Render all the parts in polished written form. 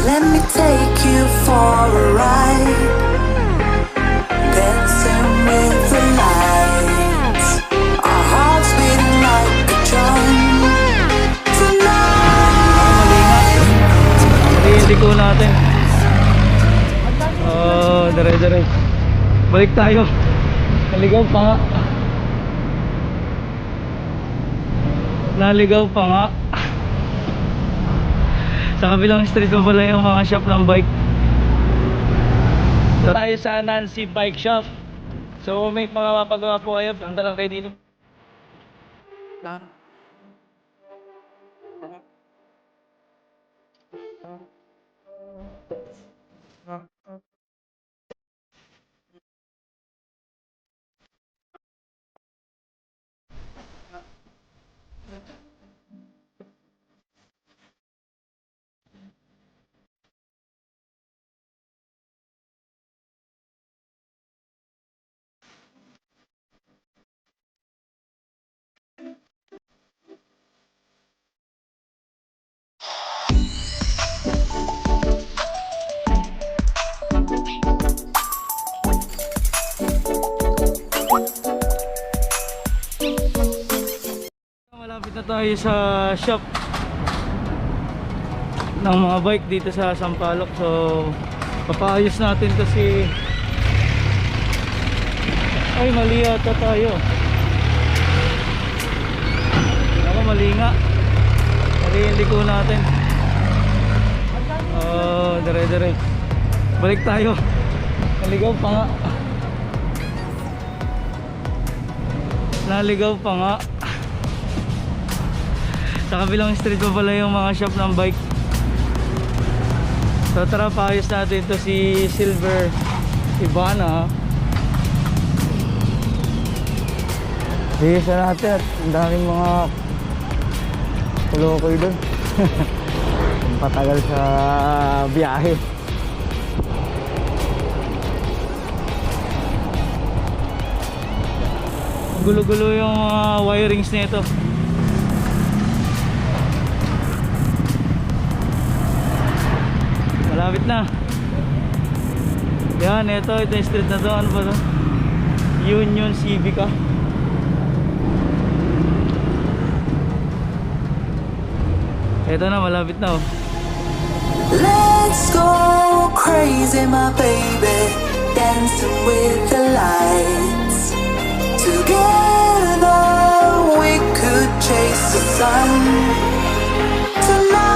Let me take you for a ride, dancing with the lights. Our hearts beating like a drum tonight. Mali yung liko natin. Dire-dire. Balik tayo. Naligaw pa nga. Naligaw pa nga. Sa kabilang street pa pala yung mga shop ng bike. So tayo sa Nancy Bike Shop. So may mga mapagawa po kayo, punta lang kayo dito. Malapit na tayo sa shop ng mga bike dito sa Sampaloc. So papaayos natin kasi ay mali yata tayo. Ako mali nga. Mali yung liko natin. Dire-dire. Balik tayo. Naligaw pa nga. Naligaw pa nga. Sa kabilang street pa pala yung mga shop ng bike. So tara, paayos natin to si Silver Ibana. Isa natin at ang daming mga kulokoy doon. Patagal sa biyahe. Gulo-gulo yung mga wirings nito. Malapit na. Yan, ito yung street na to. Ano ba to? Union Civica. Ito na, malapit na oh. Let's go crazy, my baby, dancing with the lights. Together we could chase the sun tonight.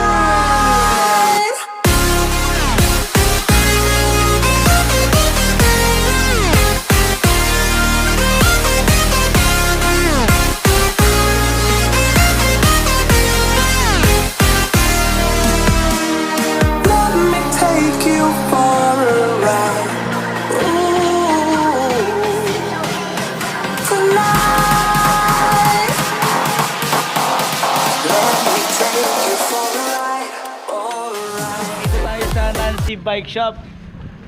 Bike shop.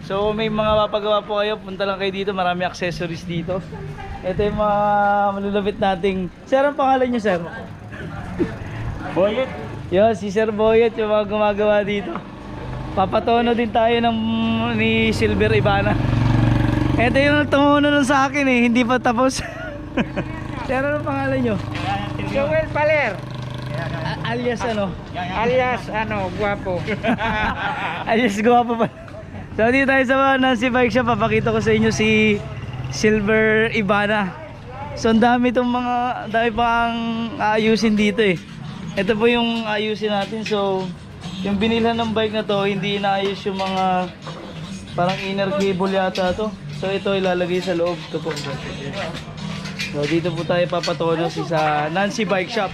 So may mga mapagawa po kayo, punta lang kayo dito, marami accessories dito. Ito yung mga malulupit nating. Sir, ang pangalan nyo, sir? Boyet. Yo, si Sir Boyet yung mga gumagawa dito. Papatono din tayo ni Silver Ibana. Ito yung tumuno nun sa akin eh, hindi pa tapos. Sir, ano pangalan nyo? Joel Paler. Alias ano? Alias guwapo. Alias guwapo pa. So dito tayo sa Nancy Bike Shop, papakita ko sa inyo si Silver Ibana. So ang dami pang aayusin dito eh. Ito po yung ayusin natin. So yung binilhan ng bike na to, hindi inaayos yung mga parang inner cable yata to. So ito ilalagay sa loob. Ito po. So dito po tayo papatono sa Nancy Bike Shop.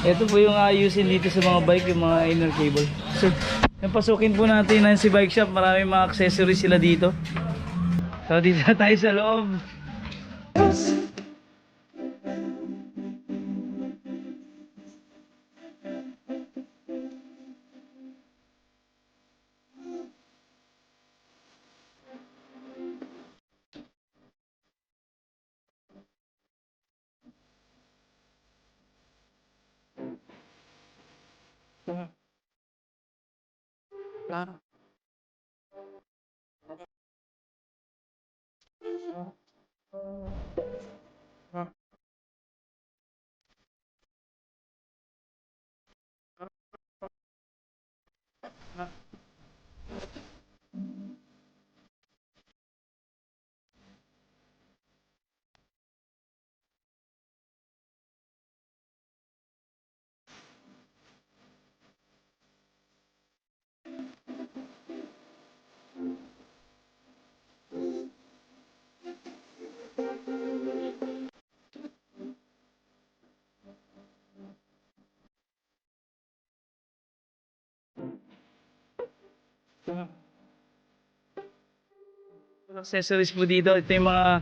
Ito po yung ayusin dito sa mga bike, yung mga inner cable. So, napasukin po natin Nancy Bike Shop. Maraming mga accessories sila dito. So, dito na tayo sa loob. Accessories po dito. Ito yung mga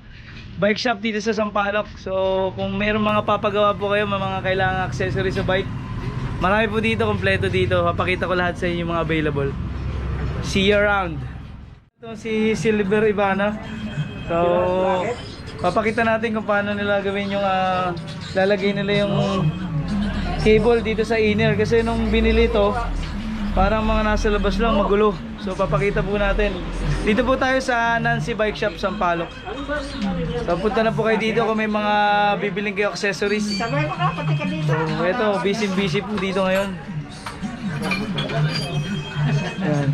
bike shop dito sa Sampaloc. So kung mayroong mga papagawa po kayo, mga kailangan accessories sa bike, marami po dito, kompleto dito. Papakita ko lahat sa inyo yung mga available. See you around. Ito si Silver Ibana. So papakita natin kung paano nila gawin yung lalagay nila yung cable dito sa inner. Kasi nung binili ito, parang mga nasa labas lang, magulo. So papakita po natin. Dito po tayo sa Nancy Bike Shop Sampaloc. So punta na po kayo dito kung may mga bibiling kayo accessories. So ito, busy po dito ngayon. Ayan.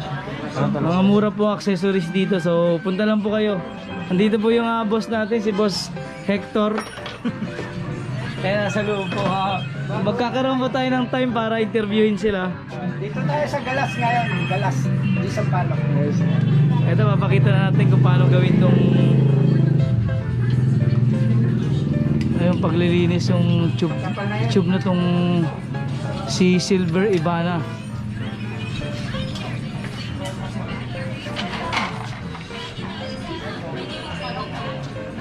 Mga mura po accessories dito. So punta lang po kayo. Andito po yung boss natin, si Boss Hector. Kaya nasa loob po. Magkakaroon po tayo ng time para interviewin sila. Dito tayo sa Galas ngayon. Galas. Di Sampaloc. Yes. Ito, mapakita na natin kung paano gawin tong ayun, paglilinis yung tube na tong si Silver Ibana.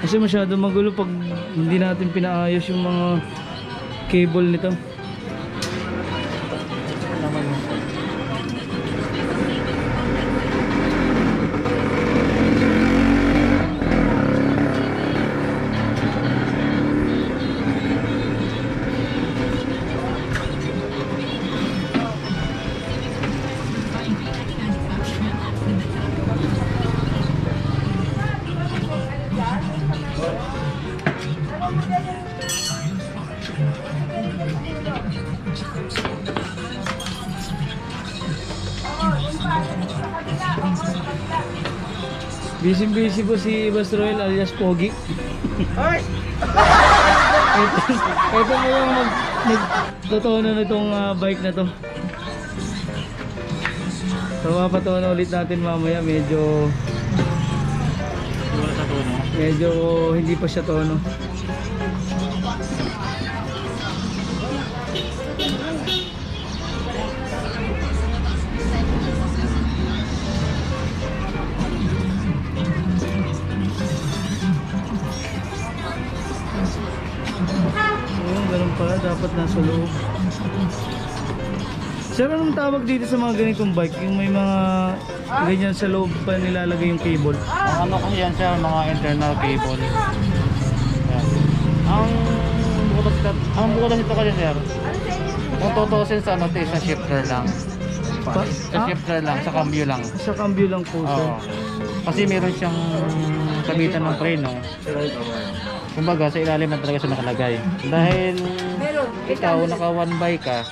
Kasi masyado magulo pag hindi natin pinaayos yung mga cable nito. Busy po si Boss Roel alias Pogi. Ito mo yung nagtotono na itong bike na to. So mapatono ulit natin mamaya, medyo hindi pa siya tono. Ganun pala, dapat nasa loob. Sir, anong tawag dito sa mga ganitong bike? Yung may mga ganyan sa loob pa nilalagay yung cable? Ano kasi yan sir, mga internal cable. Yan. Ang bukas nito kasi sir, kung tutusin sa ano, sa shifter lang. Sa shifter lang, sa cambio lang. Sa cambio lang po, sir. Oo. Kasi meron siyang kabitan ng preno. Kumbaga sa ilalim na talaga siya nakalagay. Dahil ikaw naka one by ka,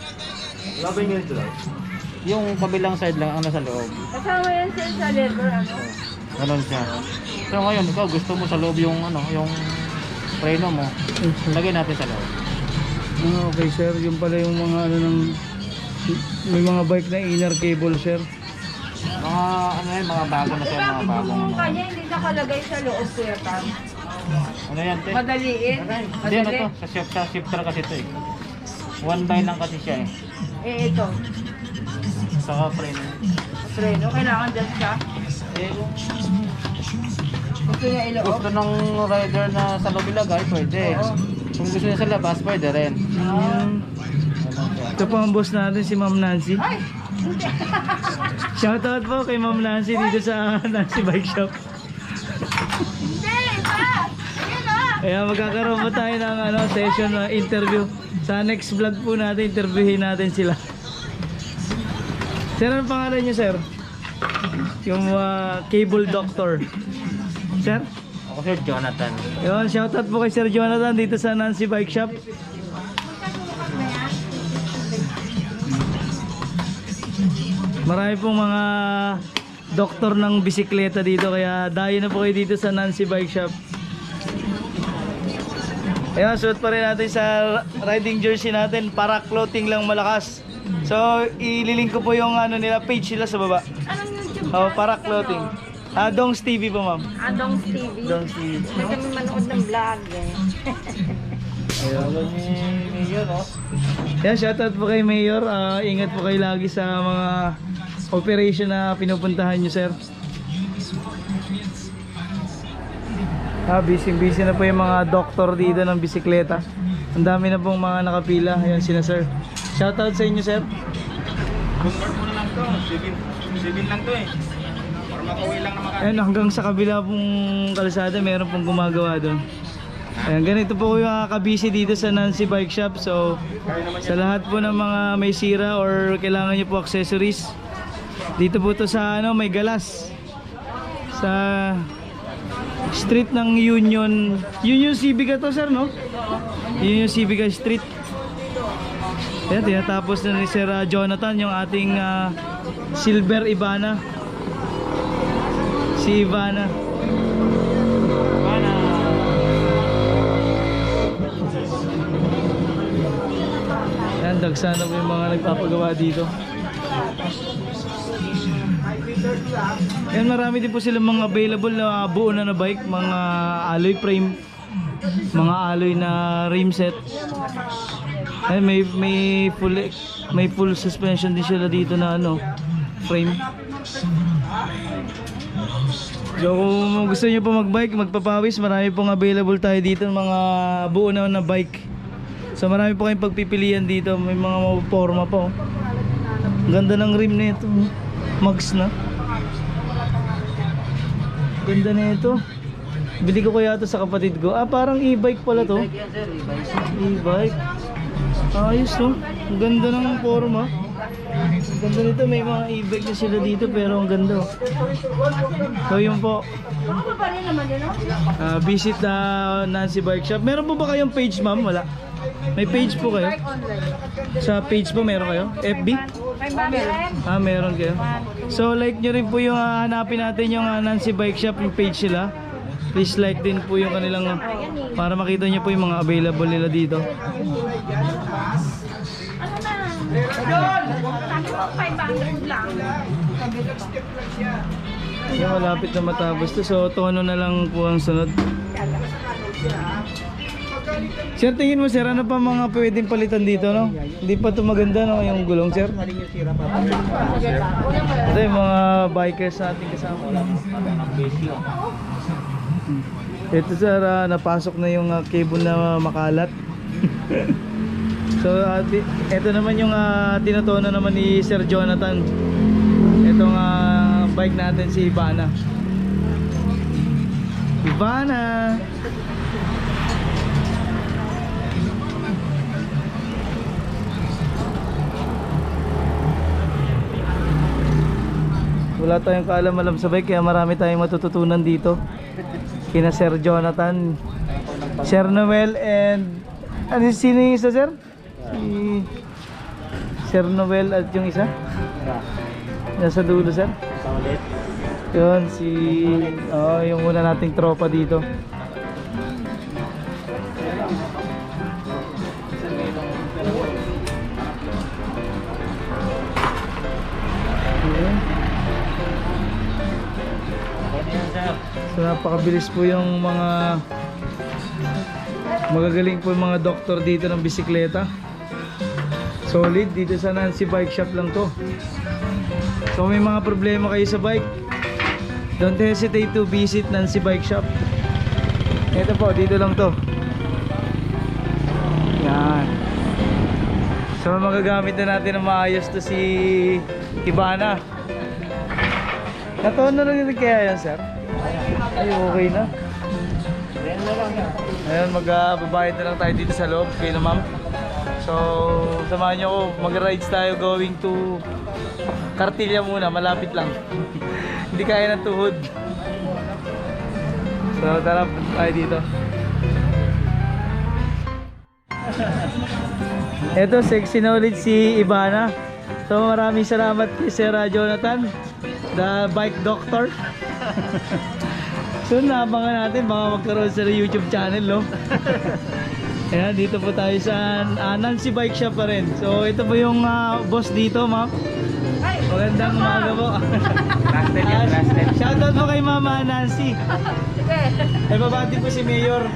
yung kabilang side lang ang nasa loob. Kasama yan sa leather, ano? Ganon siya. So ngayon ikaw gusto mo sa loob yung ano, yung preno mo. Lagay natin sa loob. Okay sir, yung pala yung mga ano ng may mga bike na inner cable sir. Mga ano yan, mga bago na siya, mga bagong Yung kanya hindi nakalagay sa loob, Kuya Pam. ano yan te? Madaliin. Hindi ano to, sa shifter kasi ito eh. One by lang kasi siya eh. Eh, ito. Saka preno. Preno, kailangan dyan siya. Eh, Gusto niya iloob. gusto ng rider na sa loob ilagay, pwede. Kung gusto niya sa labas, pwede rin. Ganon siya. Ito po ang boss natin, si Ma'am Nancy. Ay! Shoutout po kay Ma'am Nancy dito sa Nancy Bike Shop. Hindi! Iba! Ayan o! Kaya magkakaroon po tayo ng ano, session na interview. Sa next vlog po natin, interviewin natin sila. Sir, ano pangalan niyo, sir? Yung cable doctor. Sir? Ako Sir Jonathan. Yun, shoutout po kay Sir Jonathan dito sa Nancy Bike Shop. Marami pong mga doktor ng bisikleta dito, kaya dayo na po kayo dito sa Nancy Bike Shop. Ayan, suot pa rin natin sa riding jersey natin, para clothing lang malakas. So, ililink ko po yung ano nila, page nila sa baba. Anong YouTube Oh, channel para nyo? clothing. Dongs TV po, ma'am. Adong's TV. Dongs TV. May kami manood ng vlog eh. Ayun, Mayor, oh. Yeah, shoutout po kay Mayor. Ingat po kayo lagi sa mga operation na pinupuntahan nyo, sir. Busy na po yung mga doktor dito ng bisikleta. Ang dami na pong mga nakapila. Ayan sina sir. Shoutout sa inyo, sir. Convert mo na lang to. 7 lang to eh. Para makauwi lang naman. Ayan, hanggang sa kabila pong kalsada, meron pong gumagawa doon. Ayan, ganito po yung kabisi dito sa Nancy Bike Shop. So, sa lahat po ng mga may sira or kailangan nyo po accessories, dito po to sa ano, may galas. Sa street ng Union Civica to, sir, no? Union Civica Street. Ayan, tinatapos na ni Sir Jonathan yung ating silver Ivana. Si Ivana. Ayan, dagsana po yung mga nagpapagawa dito. Ayan, marami din po silang mga available na buo na na bike, mga alloy frame, mga alloy na rim set. Ayan, may full suspension din sila dito na ano, frame. So kung gusto niyo po magbike, magpapawis, marami pong available tayo dito ng mga buo na bike. So marami po kayong pagpipilian dito, may mga forma po. Ang ganda ng rim na ito, mags na. Ganda na ito. Bili ko kaya ito sa kapatid ko. Parang e-bike pala to. E-bike. Ayos, no? Ang ganda ng forma. Ang ganda nito, may mga e-bike na sila dito pero ang ganda. So yun po. Visit Nancy Bike Shop. Meron po ba kayong page, ma'am? Wala. May page po kayo? Sa page po meron kayo? FB? Meron kayo. So like nyo rin po yung hanapin natin yung Nancy Bike Shop, yung page nila. Please like din po yung kanilang para makita nyo po yung mga available nila dito. Yung malapit na matapos to, so tono na lang po ang sunod. Sir, tingin mo sir, ano pa mga pwedeng palitan dito, no? Hindi pa ito maganda, no, yung gulong, sir? Ito yung mga bikers sa ating kasama. Ito sir, napasok na yung cable na makalat. So ito naman yung tinatono naman ni Sir Jonathan. Itong bike natin, si Ivana. Wala tayong kaalam-alam sa bike, kaya marami tayong matututunan dito kina Sir Jonathan, Sir Noel, and ano sino yung isa, sir? Si Sir Noel at yung isa? Nasa dulo, sir? Yun, yung una nating tropa dito. So napakabilis po yung mga magagaling po yung mga doktor dito ng bisikleta. Solid dito sa Nancy Bike Shop lang to. So may mga problema kayo sa bike, don't hesitate to visit Nancy Bike Shop. Ito po, dito lang to. Yan. So magagamit na natin ng maayos to si Ivana. Natoon na rin kaya yan, sir? Ay, okay na. Ayun, magbabayad na lang tayo dito sa loob. Okay na, ma'am. So, samahan nyo ako. Mag-rides tayo going to Cartilla muna. Malapit lang. Hindi kaya ng tuhod. So, tara tayo dito. Ito, sexy na ulit si Ibana. So, maraming salamat kay Sir Jonathan, the bike doctor. So, naabangan natin. Baka magkaroon sa YouTube channel, no? Ayan, dito po tayo sa Nancy Bike Shop pa rin. So, ito po yung boss dito, ma'am. Magandang umaga po. Trusted yan, trusted. Shoutout po kay Mama Nancy. Sige. Ay, babati po si Mayor.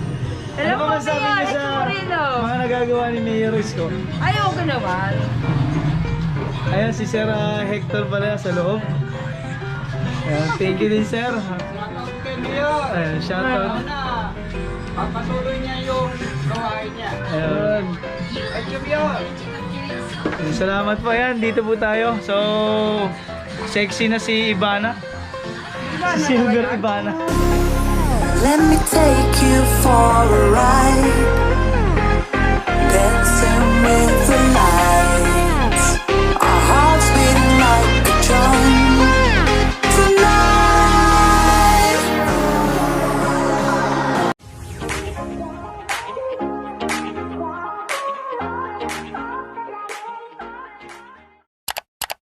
Hello Ano po, ba masabi Mayor. niyo sa Ito Moreno. mga nagagawa ni Mayor Isko? Ayaw ko naman. Ayan, si Sir Hector pala sa loob. Ayan, thank you din, Sir. Ayan, shoutout. Pagpatuloy niya yung gawain niya. Ayan. Thank you, Mayor. Salamat po, yan. Dito po tayo. So, sexy na si Ibana. Si Silver Ibana. Let me take you for a ride, dancing with